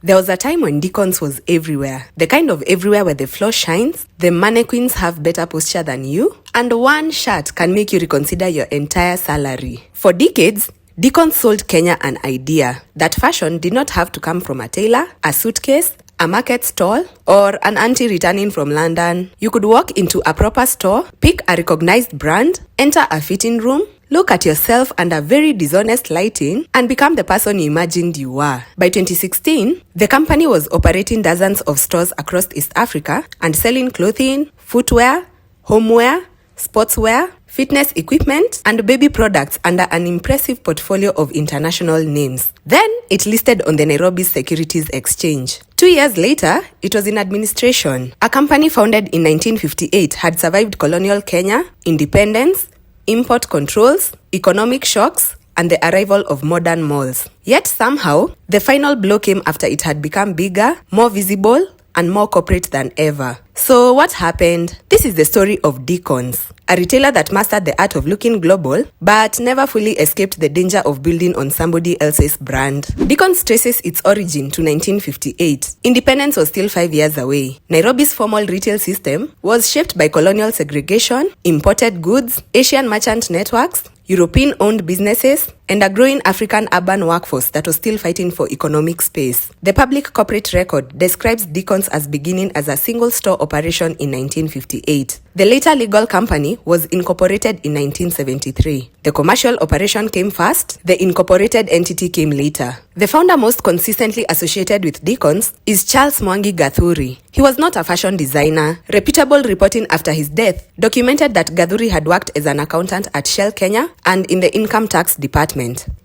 There was a time when Deacons was everywhere. The kind of everywhere where the floor shines, the mannequins have better posture than you, and one shirt can make you reconsider your entire salary. For decades, Deacons sold Kenya an idea that fashion did not have to come from a tailor, a suitcase, a market stall, or an auntie returning from London. You could walk into a proper store, pick a recognized brand, enter a fitting room, look at yourself under very dishonest lighting, and become the person you imagined you were. By 2016, the company was operating dozens of stores across East Africa and selling clothing, footwear, homeware, sportswear, fitness equipment, and baby products under an impressive portfolio of international names. Then it listed on the Nairobi Securities Exchange. 2 years later, it was in administration. A company founded in 1958 had survived colonial Kenya, independence, import controls, economic shocks, and the arrival of modern malls. Yet somehow, the final blow came after it had become bigger, more visible, and more corporate than ever. So what happened? This is the story of Deacons, a retailer that mastered the art of looking global, but never fully escaped the danger of building on somebody else's brand. Deacons traces its origin to 1958. Independence was still 5 years away. Nairobi's formal retail system was shaped by colonial segregation, imported goods, Asian merchant networks, European-owned businesses, and a growing African urban workforce that was still fighting for economic space. The public corporate record describes Deacons as beginning as a single-store operation in 1958. The later legal company was incorporated in 1973. The commercial operation came first, the incorporated entity came later. The founder most consistently associated with Deacons is Charles Mwangi Gathuri. He was not a fashion designer. Reputable reporting after his death documented that Gathuri had worked as an accountant at Shell Kenya and in the income tax department.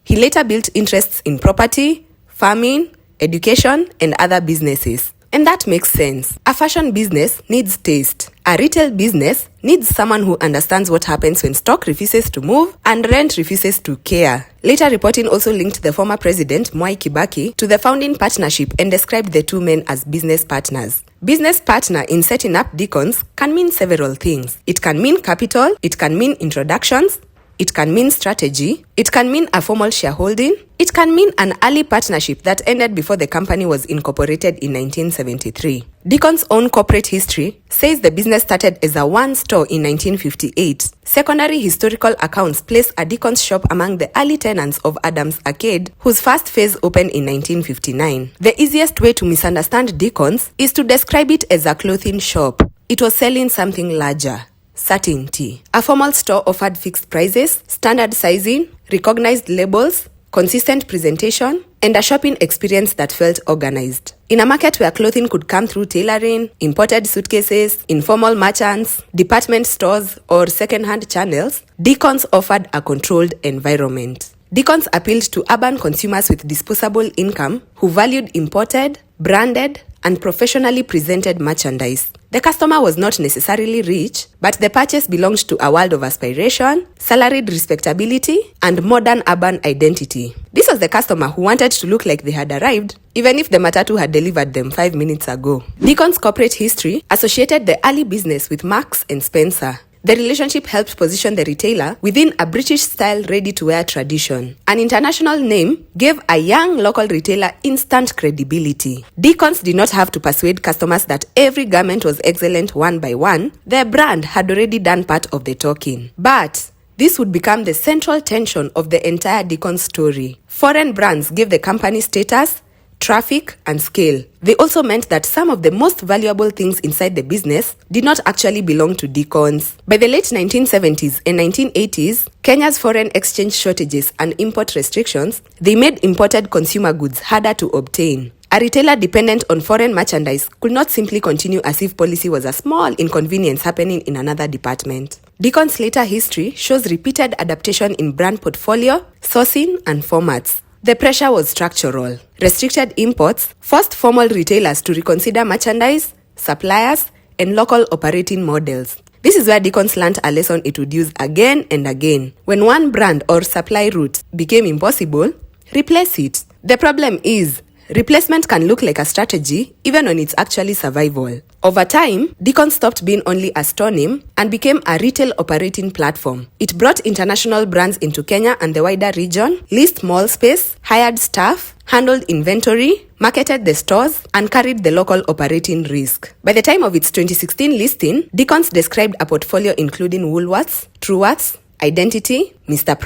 He later built interests in property, farming, education, and other businesses. And that makes sense. A fashion business needs taste. A retail business needs someone who understands what happens when stock refuses to move and rent refuses to care. Later reporting also linked the former president, Mwai Kibaki, to the founding partnership and described the two men as business partners. Business partner in setting up Deacons can mean several things. It can mean capital, it can mean introductions, it can mean strategy, it can mean a formal shareholding, it can mean an early partnership that ended before the company was incorporated in 1973. Deacons' own corporate history says the business started as a one-store in 1958. Secondary historical accounts place a Deacons shop among the early tenants of Adams Arcade, whose first phase opened in 1959. The easiest way to misunderstand Deacons is to describe it as a clothing shop. It was selling something larger. Certainty. A formal store offered fixed prices, standard sizing, recognized labels, consistent presentation, and a shopping experience that felt organized. In a market where clothing could come through tailoring, imported suitcases, informal merchants, department stores, or second-hand channels, Deacons offered a controlled environment. Deacons appealed to urban consumers with disposable income who valued imported, branded, and professionally presented merchandise. The customer was not necessarily rich, but the purchase belonged to a world of aspiration, salaried respectability, and modern urban identity. This was the customer who wanted to look like they had arrived, even if the matatu had delivered them 5 minutes ago. Deacons' corporate history associated the early business with Marks and Spencer. The relationship helped position the retailer within a British-style ready-to-wear tradition. An international name gave a young local retailer instant credibility. Deacons did not have to persuade customers that every garment was excellent one by one. Their brand had already done part of the talking. But this would become the central tension of the entire Deacons story. Foreign brands gave the company status, traffic, and scale. They also meant that some of the most valuable things inside the business did not actually belong to Deacons. By the late 1970s and 1980s, Kenya's foreign exchange shortages and import restrictions, they made imported consumer goods harder to obtain. A retailer dependent on foreign merchandise could not simply continue as if policy was a small inconvenience happening in another department. Deacons' later history shows repeated adaptation in brand portfolio, sourcing, and formats. The pressure was structural. Restricted imports forced formal retailers to reconsider merchandise, suppliers, and local operating models. This is where Deacons learned a lesson it would use again and again. When one brand or supply route became impossible, replace it. The problem is, replacement can look like a strategy even when it's actually survival. Over time, Deacons stopped being only a store name and became a retail operating platform. It brought international brands into Kenya and the wider region, leased mall space, hired staff, handled inventory, marketed the stores, and carried the local operating risk. By the time of its 2016 listing, Deacons described a portfolio including Woolworths, Truworths, Identity, Mr.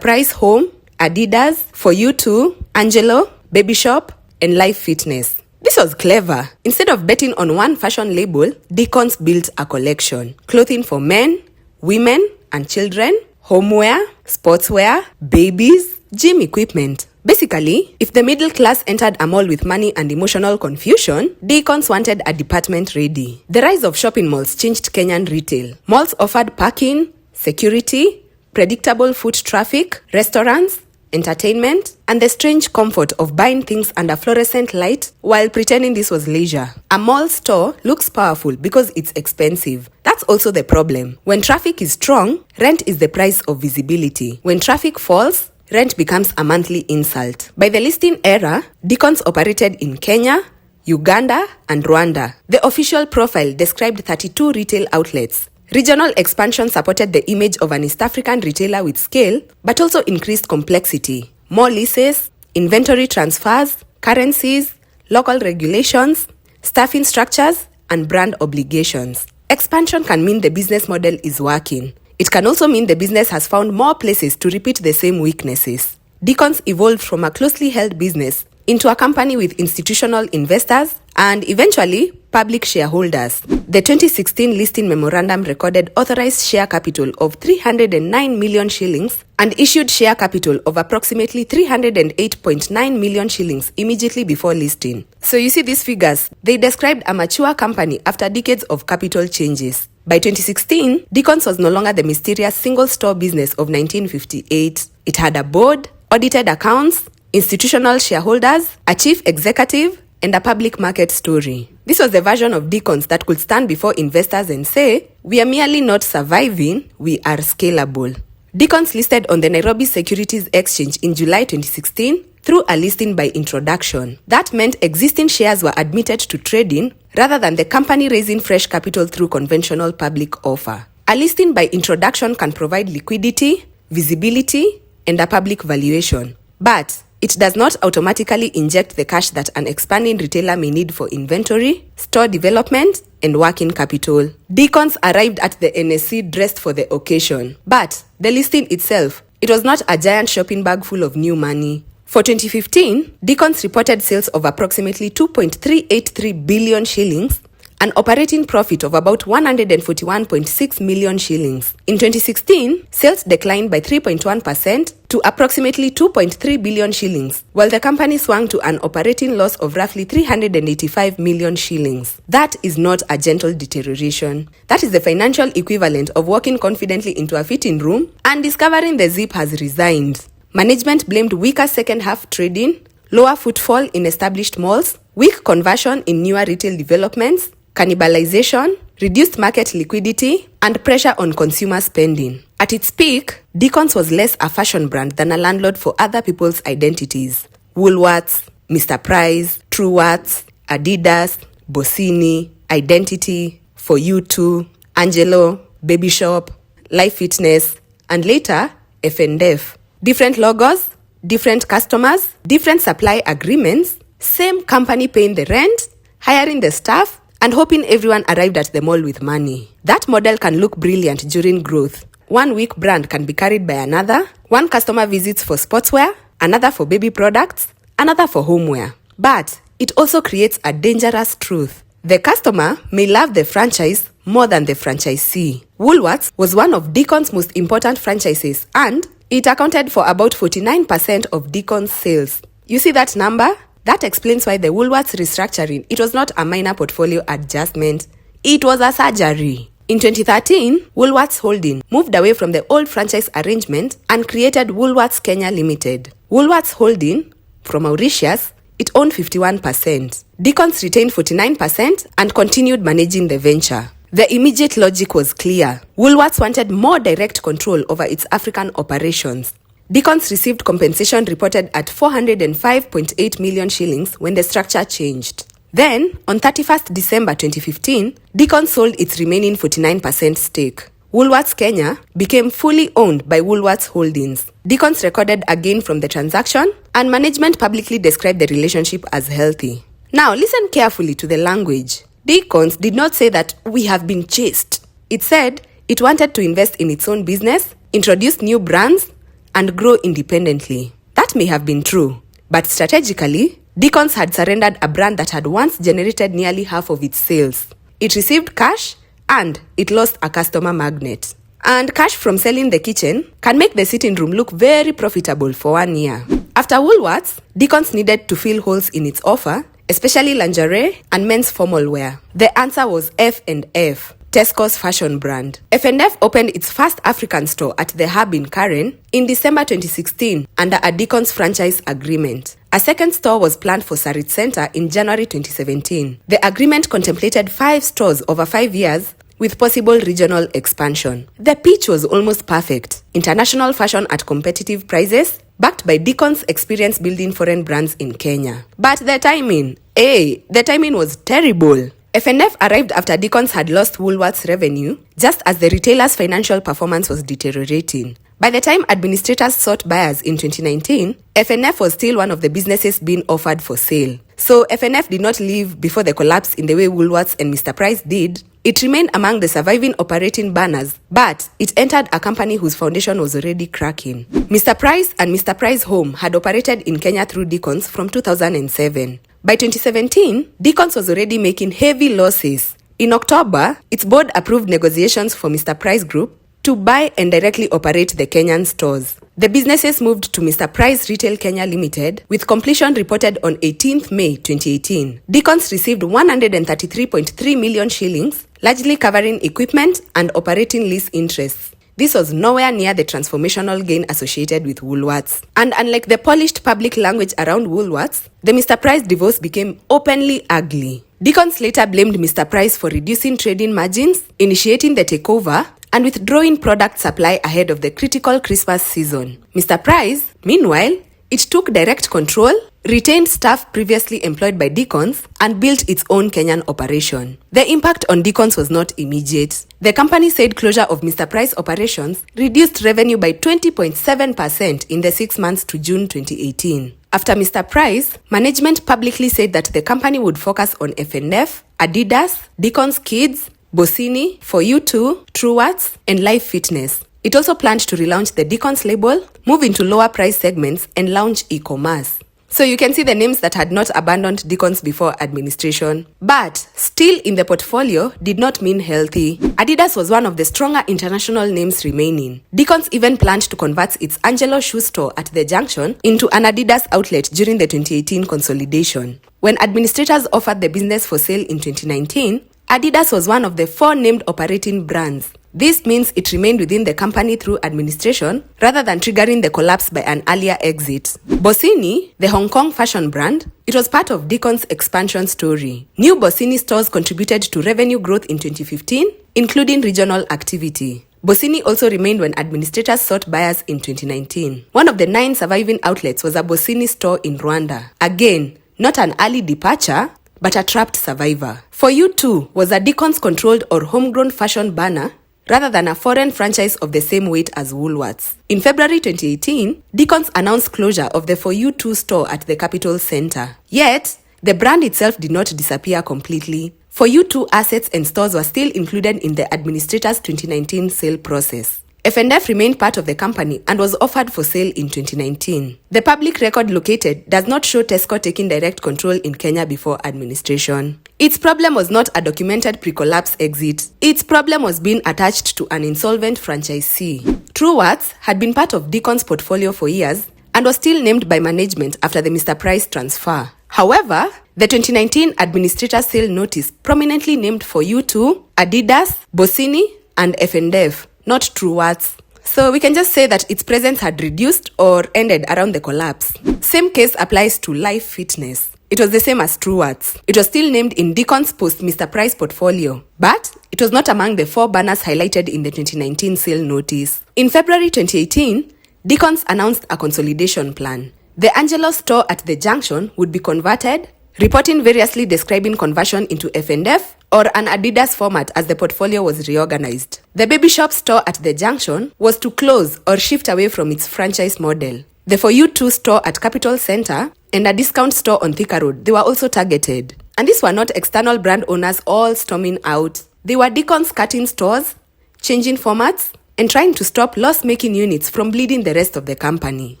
Price Home, Adidas, For You Too, Angelo, Baby Shop, and Life Fitness. This was clever. Instead of betting on one fashion label, Deacons built a collection. Clothing for men, women, and children, homeware, sportswear, babies, gym equipment. Basically, if the middle class entered a mall with money and emotional confusion, Deacons wanted a department ready. The rise of shopping malls changed Kenyan retail. Malls offered parking, security, predictable foot traffic, restaurants, entertainment, and the strange comfort of buying things under fluorescent light while pretending this was leisure. A mall store looks powerful because it's expensive. That's also the problem. When traffic is strong, rent is the price of visibility. When traffic falls, rent becomes a monthly insult. By the listing era, Deacons operated in Kenya, Uganda, and Rwanda. The official profile described 32 retail outlets. Regional expansion supported the image of an East African retailer with scale, but also increased complexity. More leases, inventory transfers, currencies, local regulations, staffing structures, and brand obligations. Expansion can mean the business model is working. It can also mean the business has found more places to repeat the same weaknesses. Deacons evolved from a closely held business into a company with institutional investors and eventually public shareholders. The 2016 listing memorandum recorded authorized share capital of 309 million shillings and issued share capital of approximately 308.9 million shillings immediately before listing. So you see these figures, they described a mature company after decades of capital changes. By 2016, Deacons was no longer the mysterious single-store business of 1958. It had a board, audited accounts, institutional shareholders, a chief executive, and a public market story. This was the version of Deacons that could stand before investors and say, we are merely not surviving, we are scalable. Deacons listed on the Nairobi Securities Exchange in July 2016 through a listing by introduction. That meant existing shares were admitted to trading rather than the company raising fresh capital through conventional public offer. A listing by introduction can provide liquidity, visibility, and a public valuation. But it does not automatically inject the cash that an expanding retailer may need for inventory, store development, and working capital. Deacons arrived at the NSE dressed for the occasion. But the listing itself, it was not a giant shopping bag full of new money. For 2015, Deacons reported sales of approximately 2.383 billion shillings, an operating profit of about 141.6 million shillings. In 2016, sales declined by 3.1% to approximately 2.3 billion shillings, while the company swung to an operating loss of roughly 385 million shillings. That is not a gentle deterioration. That is the financial equivalent of walking confidently into a fitting room and discovering the zip has resigned. Management blamed weaker second-half trading, lower footfall in established malls, weak conversion in newer retail developments, cannibalization, reduced market liquidity, and pressure on consumer spending. At its peak, Deacons was less a fashion brand than a landlord for other people's identities. Woolworths, Mr. Price, Truworths, Adidas, Bossini, Identity, For You Too, Angelo, Baby Shop, Life Fitness, and later, F&F. Different logos, different customers, different supply agreements, same company paying the rent, hiring the staff, and hoping everyone arrived at the mall with money. That model can look brilliant during growth. One weak brand can be carried by another. One customer visits for sportswear, another for baby products, another for homeware. But it also creates a dangerous truth. The customer may love the franchise more than the franchisee. Woolworths was one of Deacons' most important franchises, and it accounted for about 49% of Deacons' sales. You see that number? That explains why the Woolworths restructuring, it was not a minor portfolio adjustment. It was a surgery. In 2013, Woolworths Holding moved away from the old franchise arrangement and created Woolworths Kenya Limited. Woolworths Holding, from Mauritius, it owned 51%. Deacons retained 49% and continued managing the venture. The immediate logic was clear. Woolworths wanted more direct control over its African operations. Deacons received compensation reported at 405.8 million shillings when the structure changed. Then, on 31st December 2015, Deacons sold its remaining 49% stake. Woolworths Kenya became fully owned by Woolworths Holdings. Deacons recorded a gain from the transaction, and management publicly described the relationship as healthy. Now, listen carefully to the language. Deacons did not say that we have been chased. It said it wanted to invest in its own business, introduce new brands, and grow independently. That may have been true, but strategically, Deacons had surrendered a brand that had once generated nearly half of its sales. It received cash, and it lost a customer magnet. And cash from selling the kitchen can make the sitting room look very profitable for 1 year. After Woolworths, Deacons needed to fill holes in its offer, especially lingerie and men's formal wear. The answer was F&F, Tesco's fashion brand. F&F opened its first African store at the Hub in Karen in December 2016 under a Deacons franchise agreement. A second store was planned for Sarit Center in January 2017. The agreement contemplated 5 stores over 5 years with possible regional expansion. The pitch was almost perfect. International fashion at competitive prices, backed by Deacons' experience building foreign brands in Kenya. But the timing was terrible. F&F arrived after Deacons had lost Woolworths revenue, just as the retailer's financial performance was deteriorating. By the time administrators sought buyers in 2019, F&F was still one of the businesses being offered for sale. So F&F did not leave before the collapse in the way Woolworths and Mr. Price did. It remained among the surviving operating banners, but it entered a company whose foundation was already cracking. Mr. Price and Mr. Price Home had operated in Kenya through Deacons from 2007. By 2017, Deacons was already making heavy losses. In October, its board approved negotiations for Mr. Price Group to buy and directly operate the Kenyan stores. The businesses moved to Mr. Price Retail Kenya Limited, with completion reported on 18th May 2018. Deacons received 133.3 million shillings, largely covering equipment and operating lease interests. This was nowhere near the transformational gain associated with Woolworths. And unlike the polished public language around Woolworths, the Mr. Price divorce became openly ugly. Deacons later blamed Mr. Price for reducing trading margins, initiating the takeover, and withdrawing product supply ahead of the critical Christmas season. Mr. Price, meanwhile, it took direct control, retained staff previously employed by Deacons, and built its own Kenyan operation. The impact on Deacons was not immediate. The company said closure of Mr. Price operations reduced revenue by 20.7% in the 6 months to June 2018. After Mr. Price, management publicly said that the company would focus on F&F, Adidas, Deacons Kids, Bossini, For You Too, Truworths, and Life Fitness. It also planned to relaunch the Deacons label, move into lower price segments, and launch e-commerce. So you can see the names that had not abandoned Deacons before administration, but still in the portfolio did not mean healthy. Adidas was one of the stronger international names remaining. Deacons even planned to convert its Angelo shoe store at the junction into an Adidas outlet during the 2018 consolidation. When administrators offered the business for sale in 2019, Adidas was one of the 4 named operating brands. This means it remained within the company through administration rather than triggering the collapse by an earlier exit. Bossini, the Hong Kong fashion brand, it was part of Deacons' expansion story. New Bossini stores contributed to revenue growth in 2015, including regional activity. Bossini also remained when administrators sought buyers in 2019. One of the 9 surviving outlets was a Bossini store in Rwanda. Again, not an early departure, but a trapped survivor. For You Too was a Deacons-controlled or homegrown fashion banner rather than a foreign franchise of the same weight as Woolworths. In February 2018, Deacons announced closure of the For You Too store at the Capital Center. Yet, the brand itself did not disappear completely. For You Too assets and stores were still included in the administrator's 2019 sale process. F&F remained part of the company and was offered for sale in 2019. The public record located does not show Tesco taking direct control in Kenya before administration. Its problem was not a documented pre-collapse exit. Its problem was being attached to an insolvent franchisee. Truworths had been part of Deacons' portfolio for years and was still named by management after the Mr. Price transfer. However, the 2019 administrator sale notice prominently named For You Too, Adidas, Bossini, and F&F, not Truworths. So we can just say that its presence had reduced or ended around the collapse. Same case applies to Life Fitness. It was the same as Truworths. It was still named in Deacons' post Mr. Price portfolio, but it was not among the 4 banners highlighted in the 2019 sale notice. In February 2018, Deacons announced a consolidation plan. The Angelo store at the junction would be converted, reporting variously describing conversion into F&F or an Adidas format as the portfolio was reorganized. The baby shop store at the junction was to close or shift away from its franchise model. The For You 2 store at Capital Center and a discount store on Thika Road, they were also targeted. And these were not external brand owners all storming out. They were Deacons cutting stores, changing formats, and trying to stop loss-making units from bleeding the rest of the company.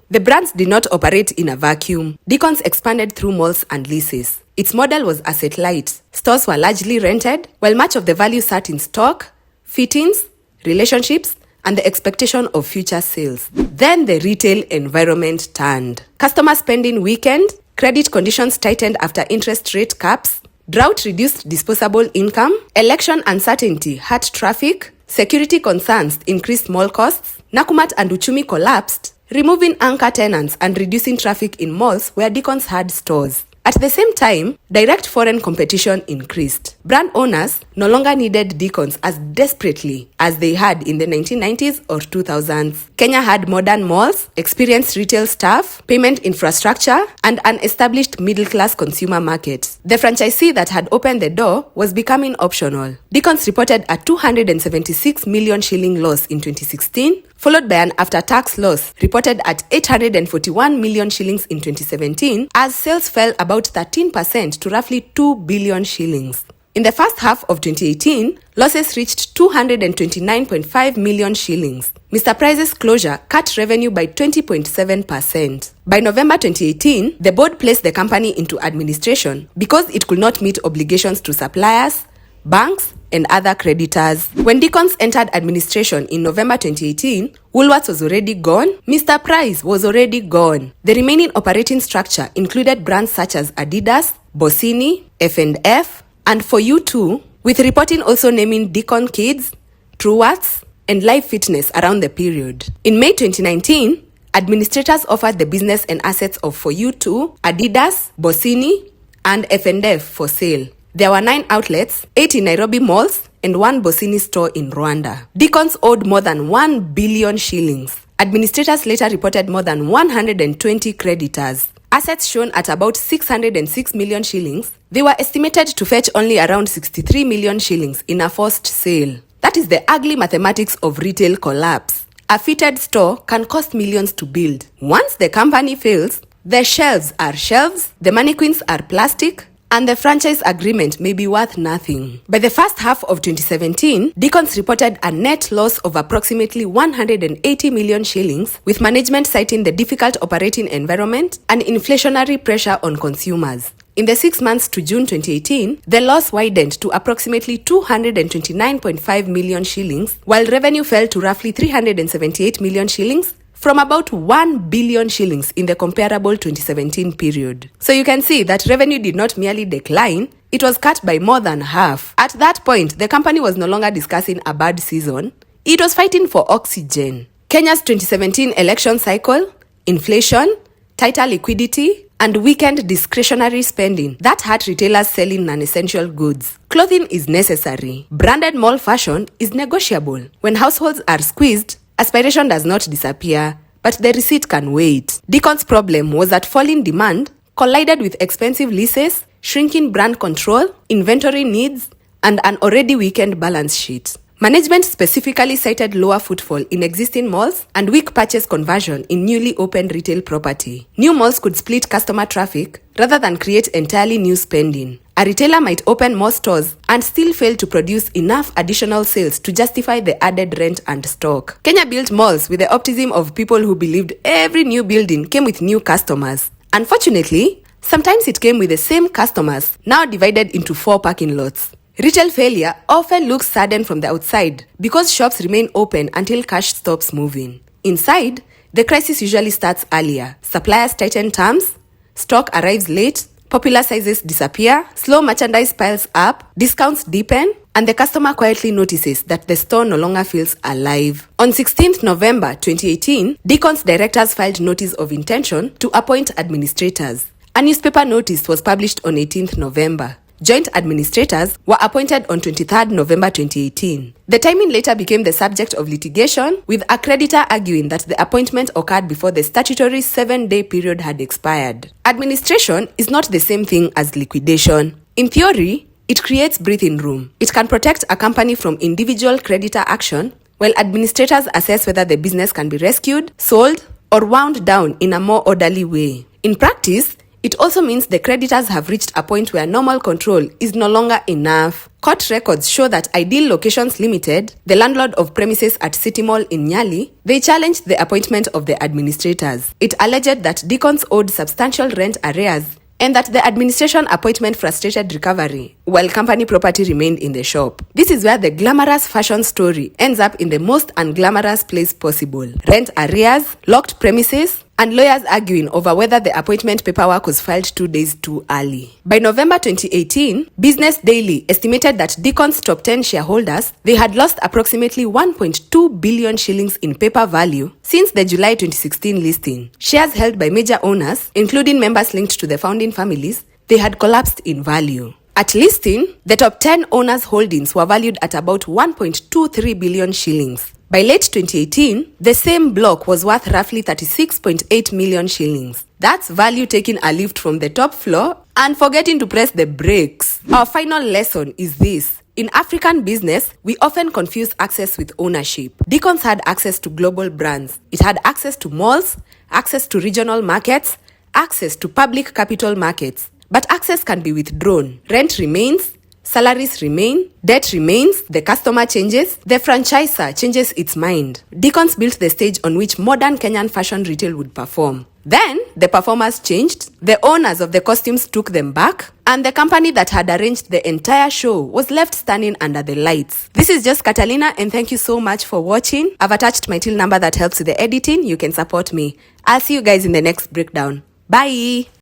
The brands did not operate in a vacuum. Deacons expanded through malls and leases. Its model was asset-light. Stores were largely rented, while much of the value sat in stock, fittings, relationships, and the expectation of future sales. Then the retail environment turned. Customer spending weakened, credit conditions tightened after interest rate caps, drought reduced disposable income, election uncertainty hurt traffic, security concerns increased mall costs, Nakumatt and Uchumi collapsed, removing anchor tenants and reducing traffic in malls where Deacons had stores. At the same time, direct foreign competition increased. Brand owners no longer needed Deacons as desperately as they had in the 1990s or 2000s. Kenya had modern malls, experienced retail staff, payment infrastructure, and an established middle-class consumer market. The franchisee that had opened the door was becoming optional. Deacons reported a 276 million shilling loss in 2016, followed by an after-tax loss reported at 841 million shillings in 2017, as sales fell about 13% to roughly 2 billion shillings. In the first half of 2018, losses reached 229.5 million shillings. Mr. Price's closure cut revenue by 20.7%. By November 2018, the board placed the company into administration because it could not meet obligations to suppliers, banks, and other creditors. When Deacons entered administration in November 2018, Woolworths was already gone, Mr. Price was already gone. The remaining operating structure included brands such as Adidas, Bossini, F&F, and For You 2, with reporting also naming Deacon Kids, Truworths, and Live Fitness around the period. In May 2019, administrators offered the business and assets of For You 2, Adidas, Bossini, and F&F for sale. There were 9 outlets, 8 in Nairobi malls, and 1 Bossini store in Rwanda. Deacons owed more than 1 billion shillings. Administrators later reported more than 120 creditors. Assets shown at about 606 million shillings, they were estimated to fetch only around 63 million shillings in a forced sale. That is the ugly mathematics of retail collapse. A fitted store can cost millions to build. Once the company fails, the shelves are shelves, the mannequins are plastic, and the franchise agreement may be worth nothing. By the first half of 2017, Deacons reported a net loss of approximately 180 million shillings, with management citing the difficult operating environment and inflationary pressure on consumers. In the 6 months to June 2018, the loss widened to approximately 229.5 million shillings, while revenue fell to roughly 378 million shillings, from about 1 billion shillings in the comparable 2017 period. So you can see that revenue did not merely decline, it was cut by more than half. At that point, the company was no longer discussing a bad season, it was fighting for oxygen. Kenya's 2017 election cycle, inflation, tighter liquidity, and weakened discretionary spending that hurt retailers selling non-essential goods. Clothing is necessary. Branded mall fashion is negotiable. When households are squeezed, aspiration does not disappear, but the receipt can wait. Deacon's problem was that falling demand collided with expensive leases, shrinking brand control, inventory needs, and an already weakened balance sheet. Management specifically cited lower footfall in existing malls and weak purchase conversion in newly opened retail property. New malls could split customer traffic rather than create entirely new spending. A retailer might open more stores and still fail to produce enough additional sales to justify the added rent and stock. Kenya built malls with the optimism of people who believed every new building came with new customers. Unfortunately, sometimes it came with the same customers, now divided into 4 parking lots. Retail failure often looks sudden from the outside because shops remain open until cash stops moving. Inside, the crisis usually starts earlier. Suppliers tighten terms, stock arrives late, popular sizes disappear, slow merchandise piles up, discounts deepen, and the customer quietly notices that the store no longer feels alive. On 16th November 2018, Deacons directors filed notice of intention to appoint administrators. A newspaper notice was published on 18th November. Joint administrators were appointed on 23rd November 2018. The timing later became the subject of litigation, with a creditor arguing that the appointment occurred before the statutory 7-day period had expired. Administration is not the same thing as liquidation. In theory, it creates breathing room. It can protect a company from individual creditor action, while administrators assess whether the business can be rescued, sold, or wound down in a more orderly way. In practice, it also means the creditors have reached a point where normal control is no longer enough. Court records show that Ideal Locations Limited, the landlord of premises at City Mall in Nyali, they challenged the appointment of the administrators. It alleged that Deacons owed substantial rent arrears and that the administration appointment frustrated recovery, while company property remained in the shop. This is where the glamorous fashion story ends up in the most unglamorous place possible. Rent arrears, locked premises, and lawyers arguing over whether the appointment paperwork was filed 2 days too early. By November 2018, Business Daily estimated that Deacon's top 10 shareholders, they had lost approximately 1.2 billion shillings in paper value since the July 2016 listing. Shares held by major owners, including members linked to the founding families, they had collapsed in value. At listing, the top 10 owners' holdings were valued at about 1.23 billion shillings. By late 2018, the same block was worth roughly 36.8 million shillings. That's value taking a lift from the top floor and forgetting to press the brakes. Our final lesson is this. In African business, we often confuse access with ownership. Deacons had access to global brands. It had access to malls, access to regional markets, access to public capital markets. But access can be withdrawn. Rent remains, salaries remain, debt remains, the customer changes, the franchisor changes its mind. Deacons built the stage on which modern Kenyan fashion retail would perform. Then, the performers changed, the owners of the costumes took them back, and the company that had arranged the entire show was left standing under the lights. This is just Katalina, and thank you so much for watching. I've attached my till number that helps with the editing. You can support me. I'll see you guys in the next breakdown. Bye!